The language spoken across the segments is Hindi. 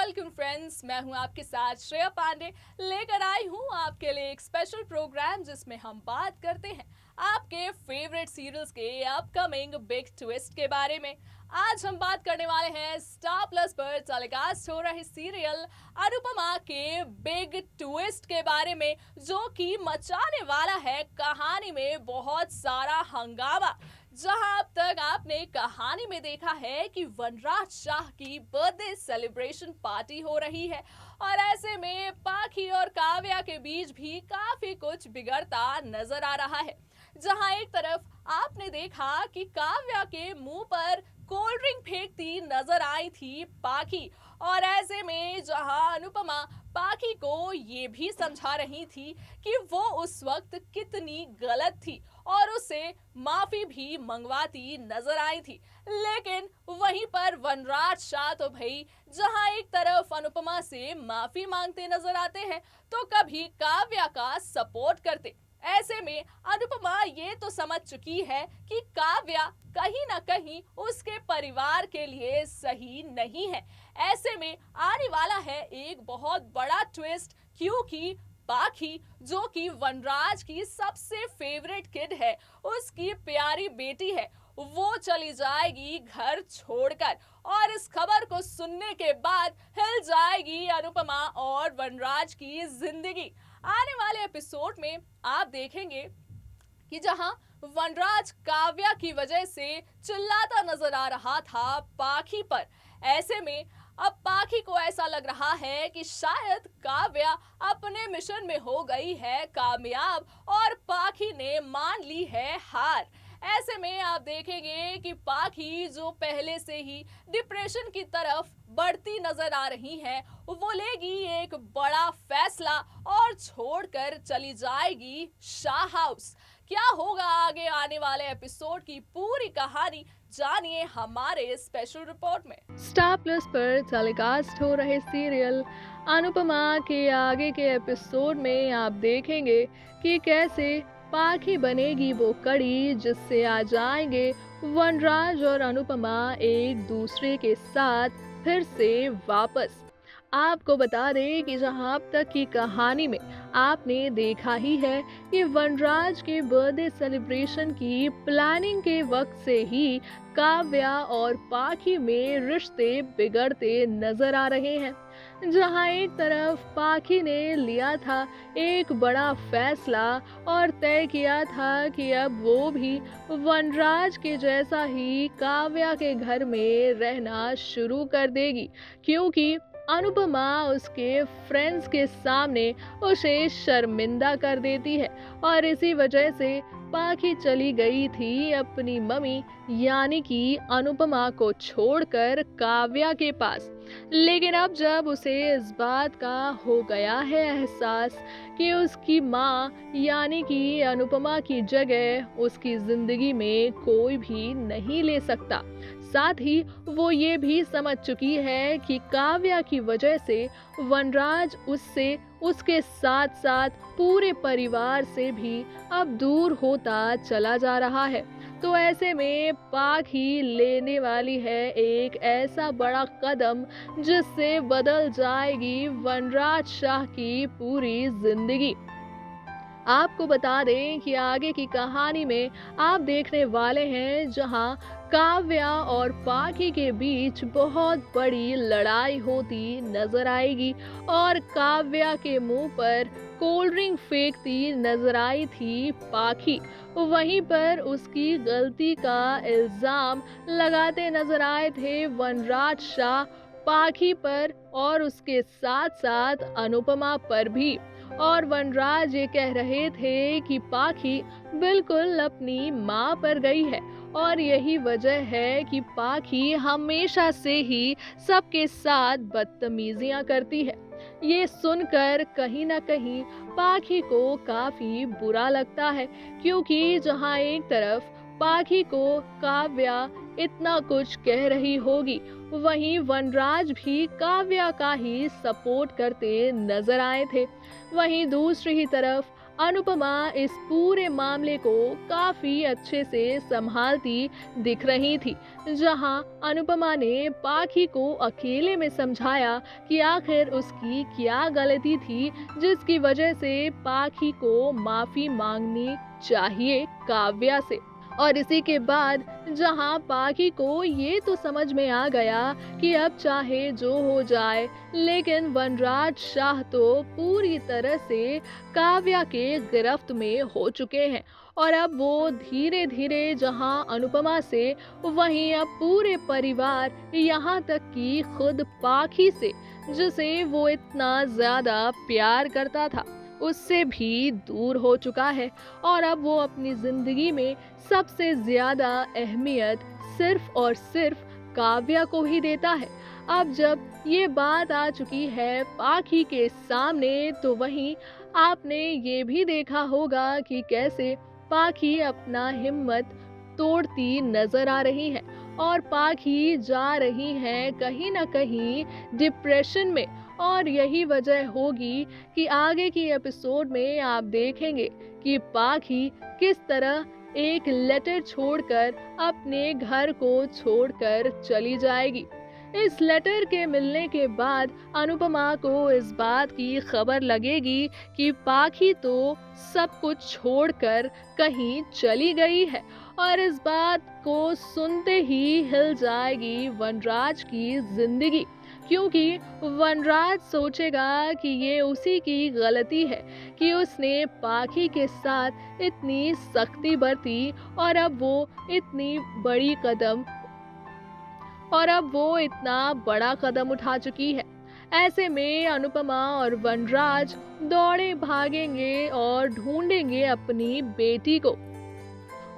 वेलकम फ्रेंड्स, मैं हूं आपके साथ श्रेया पांडे। लेकर आई हूं आपके लिए एक स्पेशल प्रोग्राम जिसमें हम बात करते हैं आपके फेवरेट सीरियल्स के अपकमिंग बिग ट्विस्ट के बारे में। आज हम बात करने वाले हैं स्टार प्लस पर टेलीकास्ट हो रहे सीरियल अनुपमा के बिग ट्विस्ट के बारे में, जो कि मचाने वाला है कहानी में बहुत सारा हंगामा। जहां अब तक आपने कहानी में देखा है कि वनराज शाह की बर्थडे सेलिब्रेशन पार्टी हो रही है और ऐसे में पाखी और काव्या के बीच भी काफी कुछ बिगड़ता नजर आ रहा है। जहां एक तरफ आपने देखा कि काव्या के मुंह पर कोल्ड ड्रिंक फेंकती नजर आई थी पाखी, और ऐसे में जहां अनुपमा पाखी को ये भी समझा रही थी कि वो उस वक्त कितनी गलत थी और उसे माफी भी मंगवाती नजर आई थी। लेकिन वहीं पर वनराज शाह तो भाई जहां एक तरफ अनुपमा से माफी मांगते नजर आते हैं तो कभी काव्या का सपोर्ट करते। ऐसे में अनुपमा ये तो समझ चुकी है कि काव्या कहीं ना कहीं उसके परिवार के लिए सही नहीं है। ऐसे में आने वाला है एक बहुत बड़ा ट्विस्ट, क्योंकि पाखी जो कि वनराज की सबसे फेवरेट किड है, उसकी प्यारी बेटी है, वो चली जाएगी घर छोड़कर। और इस खबर को सुनने के बाद हिल जाएगी अनुपमा और वनराज की जिंदगी। आने वाले एपिसोड में आप देखेंगे कि जहां वनराज काव्या की वजह से चिल्लाता नजर आ रहा था पाखी पर, ऐसे में अब पाखी को ऐसा लग रहा है कि शायद काव्या अपने मिशन में हो गई है कामयाब और पाखी ने मान ली है हार। ऐसे में आप देखेंगे कि पाखी जो पहले से ही डिप्रेशन की तरफ बढ़ती नजर आ रही है, वो लेगी एक बड़ा फैसला और छोड़कर चली जाएगी शाह हाउस। क्या होगा आगे आने वाले एपिसोड की पूरी कहानी जानिए हमारे स्पेशल रिपोर्ट में। स्टार प्लस पर टेलीकास्ट हो रहे सीरियल अनुपमा के आगे के एपिसोड में आप देखेंगे कि कैसे पाखी बनेगी वो कड़ी जिससे आ जाएंगे वनराज और अनुपमा एक दूसरे के साथ फिर से वापस। आपको बता दें कि जहां अब तक की कहानी में आपने देखा ही है कि वनराज के बर्थडे सेलिब्रेशन की प्लानिंग के वक्त से ही काव्या और पाखी में रिश्ते बिगड़ते नजर आ रहे हैं। जहां एक तरफ पाखी ने लिया था एक बड़ा फैसला और तय किया था कि अब वो भी वनराज के जैसा ही काव्या के घर में रहना शुरू कर देगी, क्योंकि अनुपमा उसके फ्रेंड्स के सामने उसे शर्मिंदा कर देती है। और इसी वजह से पाखी चली गई थी अपनी मम्मी यानी कि अनुपमा को छोड़कर काव्या के पास। लेकिन अब जब उसे इस बात का हो गया है एहसास कि उसकी माँ यानी कि अनुपमा की जगह उसकी जिंदगी में कोई भी नहीं ले सकता, साथ ही वो ये भी समझ चुकी है कि काव्या की वजह से वनराज उससे उसके साथ साथ पूरे परिवार से भी अब दूर होता चला जा रहा है। तो ऐसे में पाखी लेने वाली है एक ऐसा बड़ा कदम जिससे बदल जाएगी वनराज शाह की पूरी जिंदगी। आपको बता दें कि आगे की कहानी में आप देखने वाले हैं जहां काव्या और पाखी के बीच बहुत बड़ी लड़ाई होती नजर आएगी और काव्या के मुंह पर कोल्ड ड्रिंक फेंकती नजर आई थी पाखी। वहीं पर उसकी गलती का इल्जाम लगाते नजर आए थे वनराज शाह पाखी पर और उसके साथ साथ अनुपमा पर भी। और वनराज ये कह रहे थे कि पाखी बिल्कुल अपनी माँ पर गई है और यही वजह है कि पाखी हमेशा से ही सबके साथ बदतमीजियां करती है। ये सुनकर कहीं ना कहीं पाखी को काफी बुरा लगता है, क्योंकि जहां एक तरफ पाखी को काव्या इतना कुछ कह रही होगी, वहीं वनराज भी काव्या का ही सपोर्ट करते नजर आए थे। वहीं दूसरी ही तरफ अनुपमा इस पूरे मामले को काफी अच्छे से संभालती दिख रही थी। जहां अनुपमा ने पाखी को अकेले में समझाया कि आखिर उसकी क्या गलती थी जिसकी वजह से पाखी को माफी मांगनी चाहिए काव्या से। और इसी के बाद जहां पाखी को ये तो समझ में आ गया कि अब चाहे जो हो जाए, लेकिन वनराज शाह तो पूरी तरह से काव्या के गिरफ्त में हो चुके हैं। और अब वो धीरे धीरे जहां अनुपमा से, वहीं अब पूरे परिवार, यहाँ तक कि खुद पाखी से, जिसे वो इतना ज्यादा प्यार करता था, उससे भी दूर हो चुका है। और अब वो अपनी जिंदगी में सबसे ज्यादा अहमियत सिर्फ और सिर्फ काव्या को ही देता है। अब जब ये बात आ चुकी है पाखी के सामने, तो वहीं आपने ये भी देखा होगा कि कैसे पाखी अपना हिम्मत तोड़ती नजर आ रही है और पाखी जा रही है कहीं ना कहीं डिप्रेशन में। और यही वजह होगी कि आगे की एपिसोड में आप देखेंगे कि पाखी किस तरह एक लेटर छोड़कर अपने घर को छोड़कर चली जाएगी। इस लेटर के मिलने के बाद अनुपमा को इस बात की खबर लगेगी कि पाखी तो सब कुछ छोड़कर कहीं चली गई है। और इस बात को सुनते ही हिल जाएगी वनराज की जिंदगी, क्योंकि वनराज सोचेगा कि ये उसी की गलती है कि उसने पाखी के साथ इतनी सख्ती बरती और अब वो इतना बड़ा कदम उठा चुकी है। ऐसे में अनुपमा और वनराज दौड़े भागेंगे और ढूंढेंगे अपनी बेटी को।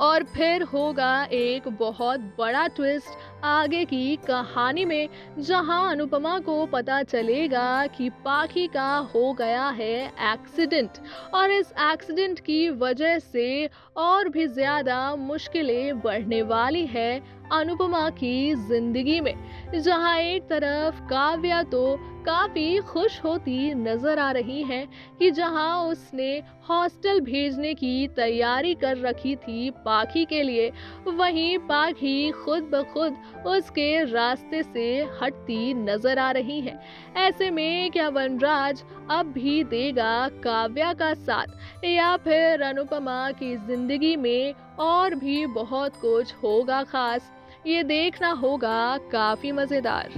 और फिर होगा एक बहुत बड़ा ट्विस्ट आगे की कहानी में, जहां अनुपमा को पता चलेगा कि पाखी का हो गया है एक्सीडेंट। और इस एक्सीडेंट की वजह से और भी ज्यादा मुश्किलें बढ़ने वाली है अनुपमा की जिंदगी में। जहां एक तरफ काव्या तो काफी खुश होती नजर आ रही है कि जहां उसने हॉस्टल भेजने की तैयारी कर रखी थी पाखी के लिए, वहीं पाखी खुद ब खुद उसके रास्ते से हटती नजर आ रही है। ऐसे में क्या वनराज अब भी देगा काव्या का साथ, या फिर अनुपमा की जिंदगी में और भी बहुत कुछ होगा खास? ये देखना होगा काफी मजेदार।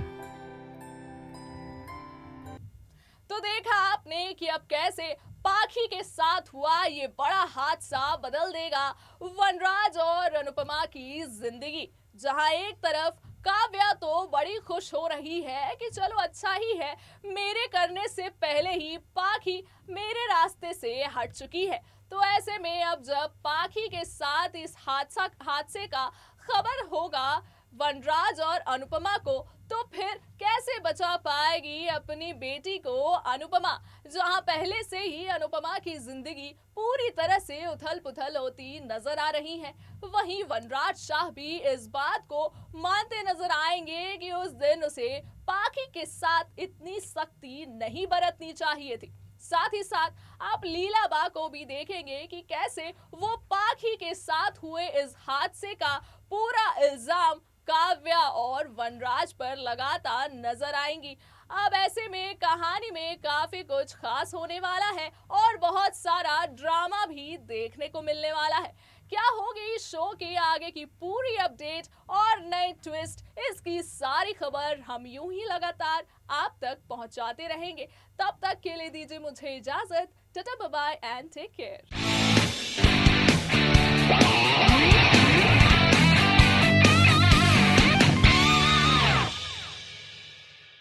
तो देखा आपने कि अब कैसे पाखी के साथ हुआ ये बड़ा हादसा बदल देगा वनराज और अनुपमा की जिंदगी। जहां एक तरफ काव्या तो बड़ी खुश हो रही है कि चलो अच्छा ही है, मेरे करने से पहले ही पाखी मेरे रास्ते से हट चुकी है। तो ऐसे में अब जब पाखी के साथ इस हादसे का खबर होगा वनराज और अनुपमा को, तो फिर कैसे बचा पाएगी अपनी बेटी को अनुपमा, जहां पहले से ही अनुपमा की जिंदगी पूरी तरह से उथल पुथल होती नजर आ रही है। वहीं वनराज शाह भी इस बात को मानते नजर आएंगे कि उस दिन उसे पाखी के साथ इतनी सख्ती नहीं बरतनी चाहिए थी। साथ ही साथ आप लीलाबा को भी देखेंगे कि कैसे वो पाखी के साथ हुए इस हादसे का पूरा इल्जाम काव्या और वनराज पर लगाता नजर आएंगी। अब ऐसे में कहानी में काफी कुछ खास होने वाला है और बहुत सारा ड्रामा भी देखने को मिलने वाला है। क्या होगी इस शो के आगे की पूरी अपडेट और नए ट्विस्ट, इसकी सारी खबर हम यूं ही लगातार आप तक पहुंचाते रहेंगे। तब तक के लिए दीजिए मुझे इजाजत। टाटा bye bye and take care.